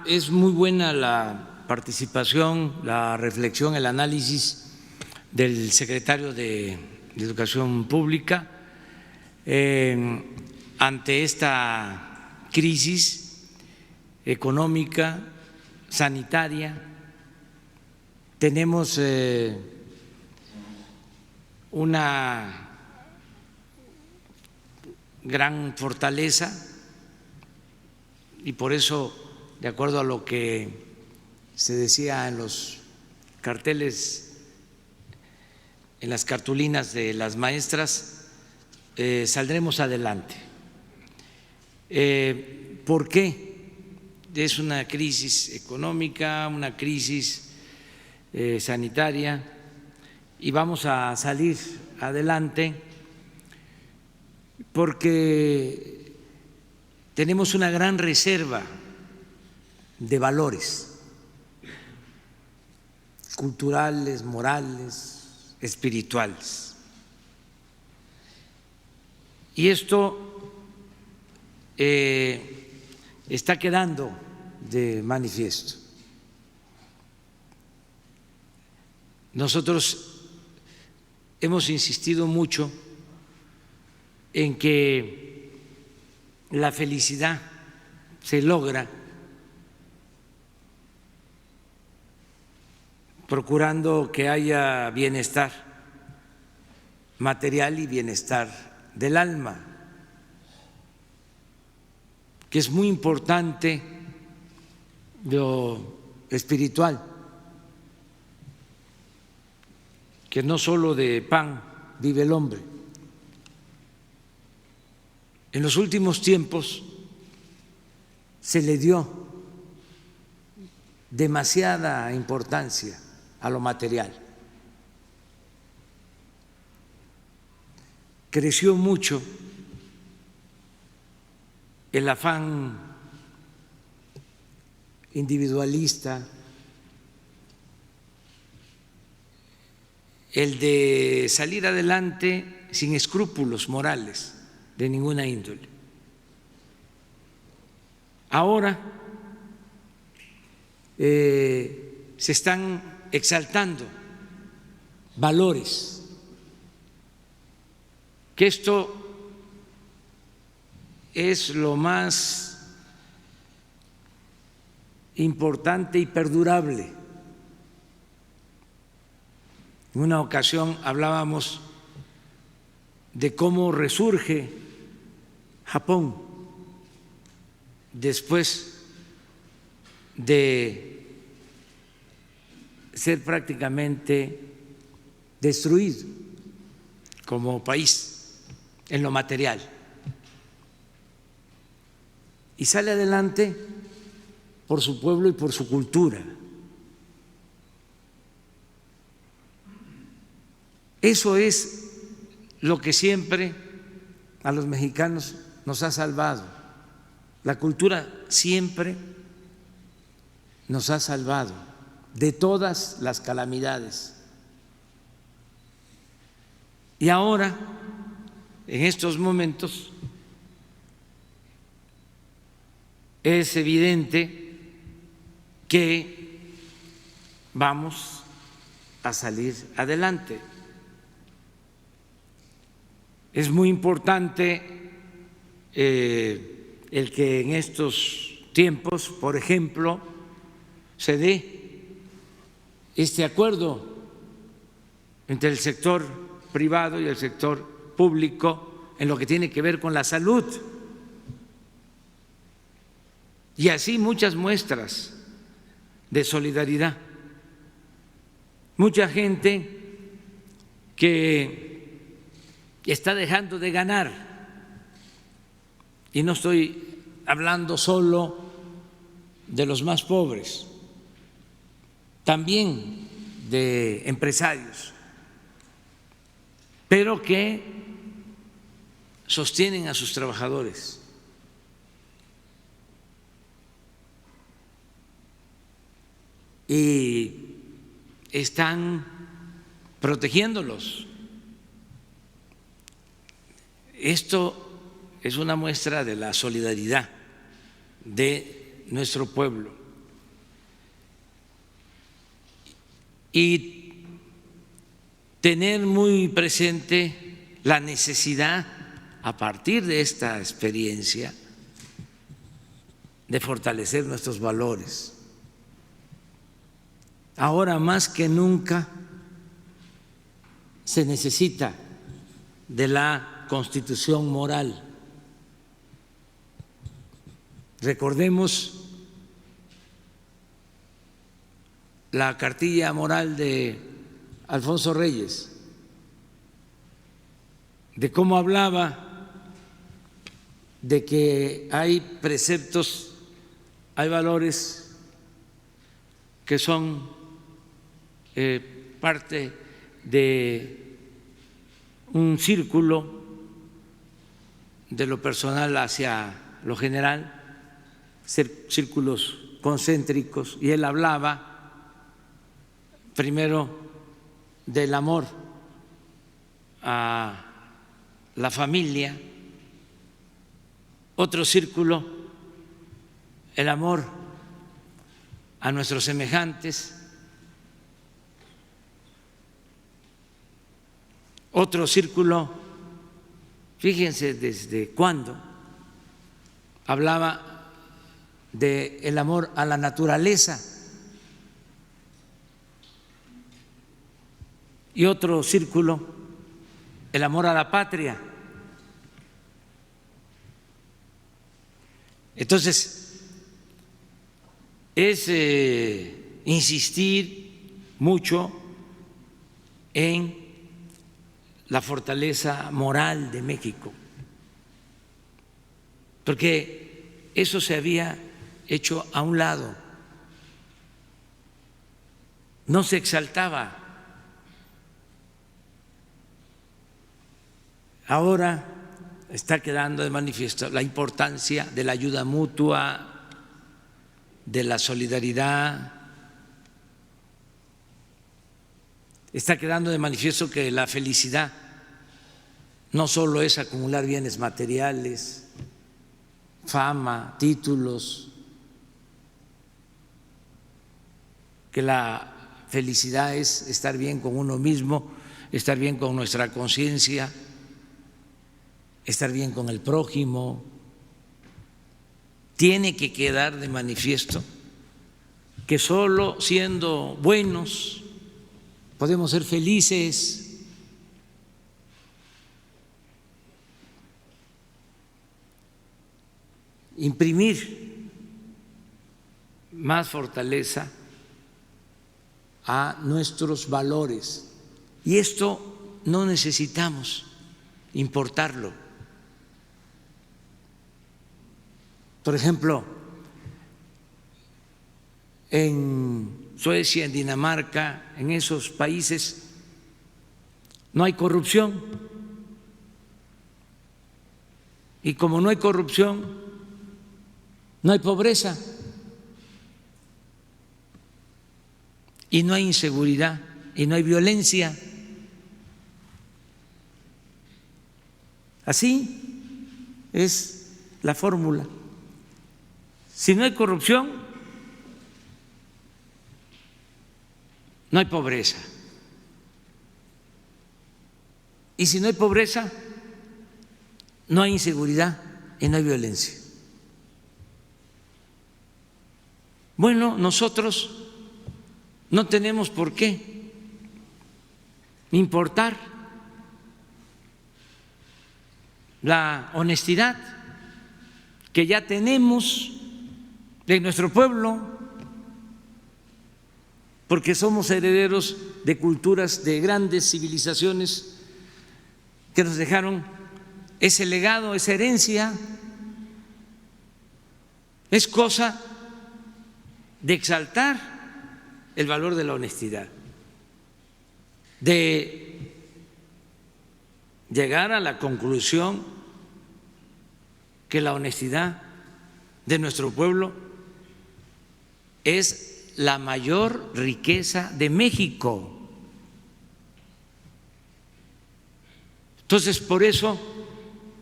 Es muy buena la participación, la reflexión, el análisis del secretario de Educación Pública ante esta crisis económica, sanitaria. Tenemos una gran fortaleza y por eso, de acuerdo a lo que se decía en los carteles, en las cartulinas de las maestras, saldremos adelante. ¿Por qué? Es una crisis económica, una crisis sanitaria, y vamos a salir adelante porque tenemos una gran reserva de valores culturales, morales, espirituales. Y esto está quedando de manifiesto. Nosotros hemos insistido mucho en que la felicidad se logra procurando que haya bienestar material y bienestar del alma, que es muy importante lo espiritual, que no solo de pan vive el hombre. En los últimos tiempos se le dio demasiada importancia a lo material. Creció mucho el afán individualista, el de salir adelante sin escrúpulos morales de ninguna índole. Ahora se están exaltando valores, que esto es lo más importante y perdurable. En una ocasión hablábamos de cómo resurge Japón después de ser prácticamente destruido como país en lo material, y sale adelante por su pueblo y por su cultura. Eso es lo que siempre a los mexicanos nos ha salvado. La cultura siempre nos ha salvado de todas las calamidades. Y ahora, en estos momentos, es evidente que vamos a salir adelante. Es muy importante el que en estos tiempos, por ejemplo, se dé este acuerdo entre el sector privado y el sector público en lo que tiene que ver con la salud. Y así muchas muestras de solidaridad. Mucha gente que está dejando de ganar, y no estoy hablando solo de los más pobres, también de empresarios, pero que sostienen a sus trabajadores. Y están protegiéndolos. Esto es una muestra de la solidaridad de nuestro pueblo. Y tener muy presente la necesidad, a partir de esta experiencia, de fortalecer nuestros valores. Ahora más que nunca se necesita de la Constitución moral. Recordemos la cartilla moral de Alfonso Reyes, de cómo hablaba de que hay preceptos, hay valores que son parte de un círculo de lo personal hacia lo general, círculos concéntricos, y él hablaba primero del amor a la familia, otro círculo, el amor a nuestros semejantes, otro círculo, fíjense desde cuándo, hablaba del amor a la naturaleza, y otro círculo, el amor a la patria. Entonces, es insistir mucho en la fortaleza moral de México, porque eso se había hecho a un lado, no se exaltaba. Ahora está quedando de manifiesto la importancia de la ayuda mutua, de la solidaridad. Está quedando de manifiesto que la felicidad no solo es acumular bienes materiales, fama, títulos, que la felicidad es estar bien con uno mismo, estar bien con nuestra conciencia, estar bien con el prójimo. Tiene que quedar de manifiesto que solo siendo buenos podemos ser felices. Imprimir más fortaleza a nuestros valores. Y esto no necesitamos importarlo. Por ejemplo, en Suecia, en Dinamarca, en esos países no hay corrupción. Y como no hay corrupción, no hay pobreza y no hay inseguridad y no hay violencia. Así es la fórmula. Si no hay corrupción, no hay pobreza. Y si no hay pobreza, no hay inseguridad y no hay violencia. Bueno, nosotros no tenemos por qué importar la honestidad que ya tenemos de nuestro pueblo, porque somos herederos de culturas, de grandes civilizaciones que nos dejaron ese legado, esa herencia. Es cosa de exaltar el valor de la honestidad, de llegar a la conclusión que la honestidad de nuestro pueblo es la mayor riqueza de México. Entonces, por eso,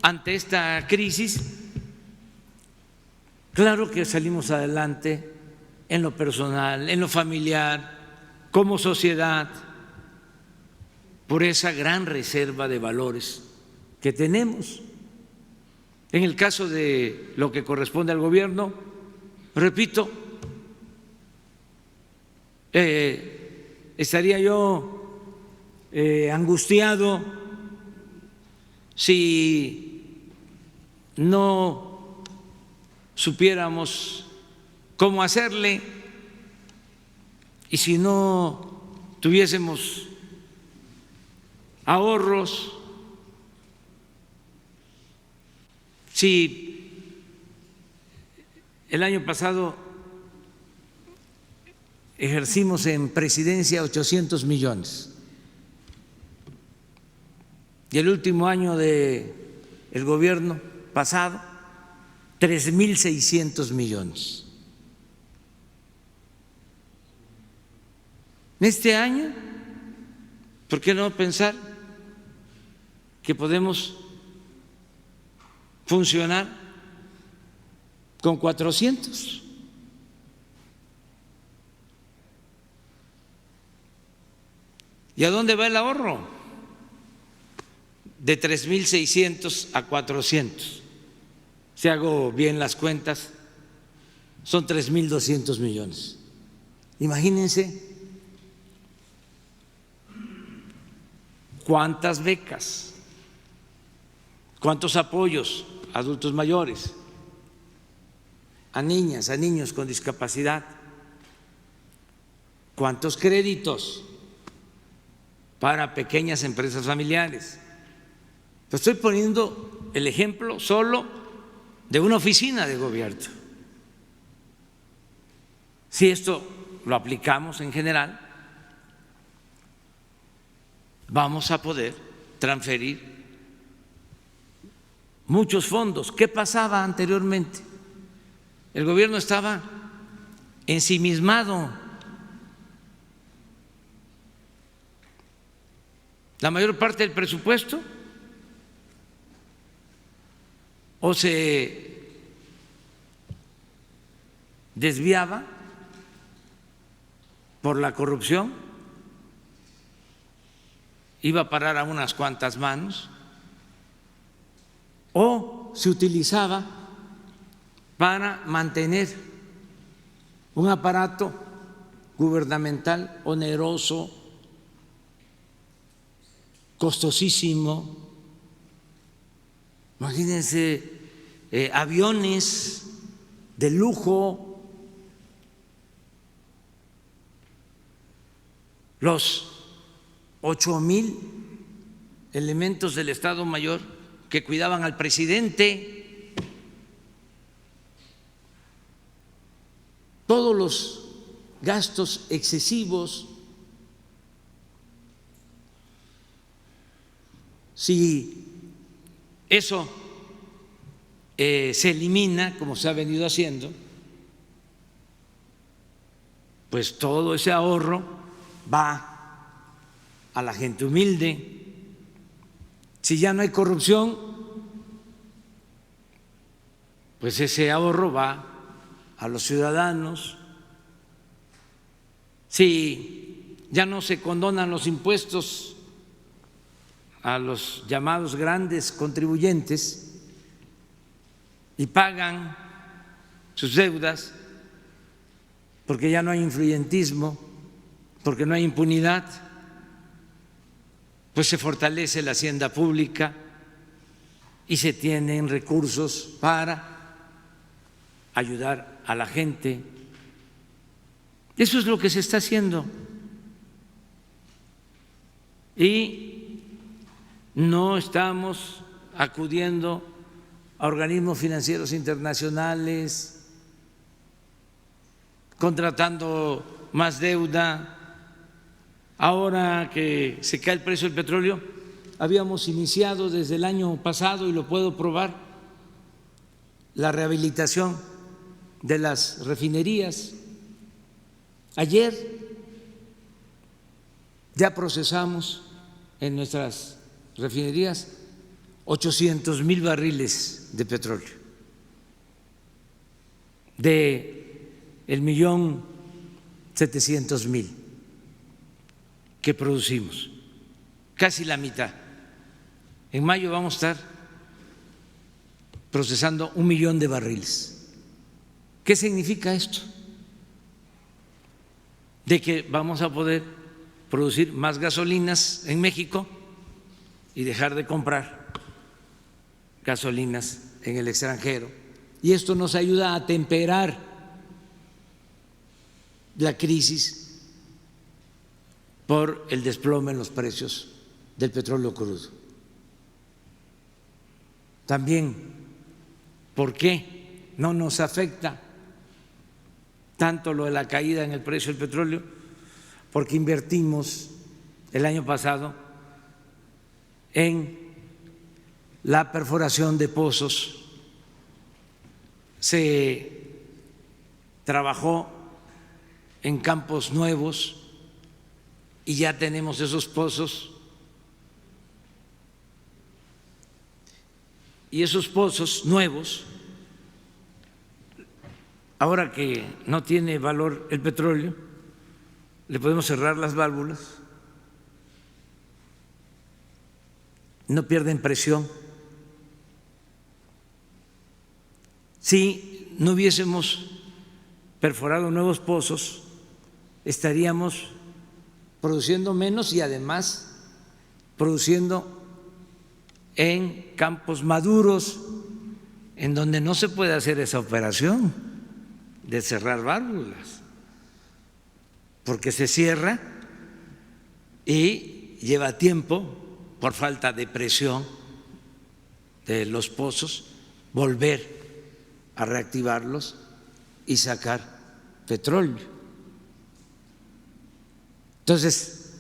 ante esta crisis, Claro que salimos adelante en lo personal, en lo familiar, como sociedad, por esa gran reserva de valores que tenemos. En el caso de lo que corresponde al gobierno, repito, estaría yo angustiado si no supiéramos cómo hacerle y si no tuviésemos ahorros, si el año pasado ejercimos en presidencia 800 millones y el último año del gobierno pasado 3.600 millones. Este año, ¿por qué no pensar que podemos funcionar con 400? ¿Y a dónde va el ahorro? De 3.600 a 400. Si hago bien las cuentas, son 3.200 millones. Imagínense cuántas becas, cuántos apoyos a adultos mayores, a niñas, a niños con discapacidad, cuántos créditos para pequeñas empresas familiares. Estoy poniendo el ejemplo solo de una oficina de gobierno. Si esto lo aplicamos en general, vamos a poder transferir muchos fondos. ¿Qué pasaba anteriormente? El gobierno estaba ensimismado. La mayor parte del presupuesto o se desviaba por la corrupción, iba a parar a unas cuantas manos, o se utilizaba para mantener un aparato gubernamental oneroso, costosísimo. Imagínense aviones de lujo, los 8,000 elementos del Estado Mayor que cuidaban al presidente, todos los gastos excesivos. Si eso se elimina, como se ha venido haciendo, pues todo ese ahorro va a la gente humilde. Si ya no hay corrupción, pues ese ahorro va a los ciudadanos. Si ya no se condonan los impuestos a los llamados grandes contribuyentes y pagan sus deudas, porque ya no hay influyentismo, porque no hay impunidad, pues se fortalece la hacienda pública y se tienen recursos para ayudar a la gente. Eso es lo que se está haciendo. Y no estamos acudiendo a organismos financieros internacionales, contratando más deuda. Ahora que se cae el precio del petróleo, habíamos iniciado desde el año pasado, y lo puedo probar, la rehabilitación de las refinerías. Ayer ya procesamos en nuestras refinerías 800,000 barriles de petróleo. de el 1.700.000 que producimos, casi la mitad. En mayo vamos a estar procesando 1 millón de barriles. ¿Qué significa esto? De que vamos a poder producir más gasolinas en México y dejar de comprar gasolinas en el extranjero. Y esto nos ayuda a temperar la crisis por el desplome en los precios del petróleo crudo. También, ¿por qué no nos afecta tanto lo de la caída en el precio del petróleo? Porque invertimos el año pasado en la perforación de pozos, se trabajó en campos nuevos y ya tenemos esos pozos, y esos pozos nuevos, ahora que no tiene valor el petróleo, le podemos cerrar las válvulas, no pierden presión. Si no hubiésemos perforado nuevos pozos, estaríamos produciendo menos y además produciendo en campos maduros en donde no se puede hacer esa operación de cerrar válvulas, porque se cierra y lleva tiempo por falta de presión de los pozos volver a reactivarlos y sacar petróleo. Entonces,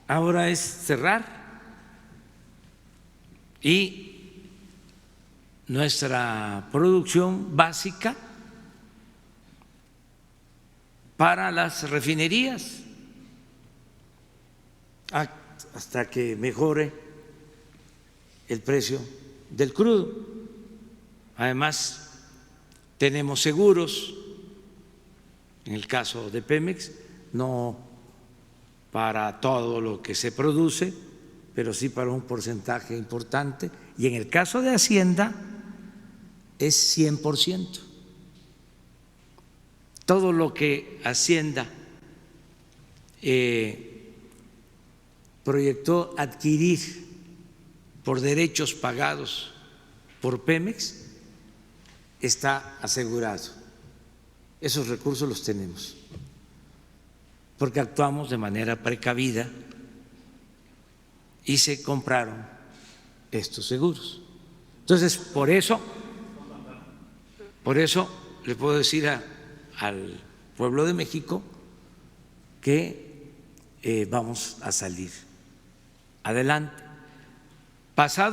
ahora es cerrar y nuestra producción básica para las refinerías hasta que mejore el precio del crudo. Además, tenemos seguros, en el caso de Pemex, no para todo lo que se produce, pero sí para un porcentaje importante, y en el caso de Hacienda es 100%. Todo lo que Hacienda proyectó adquirir por derechos pagados por Pemex está asegurado. Esos recursos los tenemos, porque actuamos de manera precavida y se compraron estos seguros. Entonces, por eso le puedo decir al pueblo de México que vamos a salir adelante. Pasado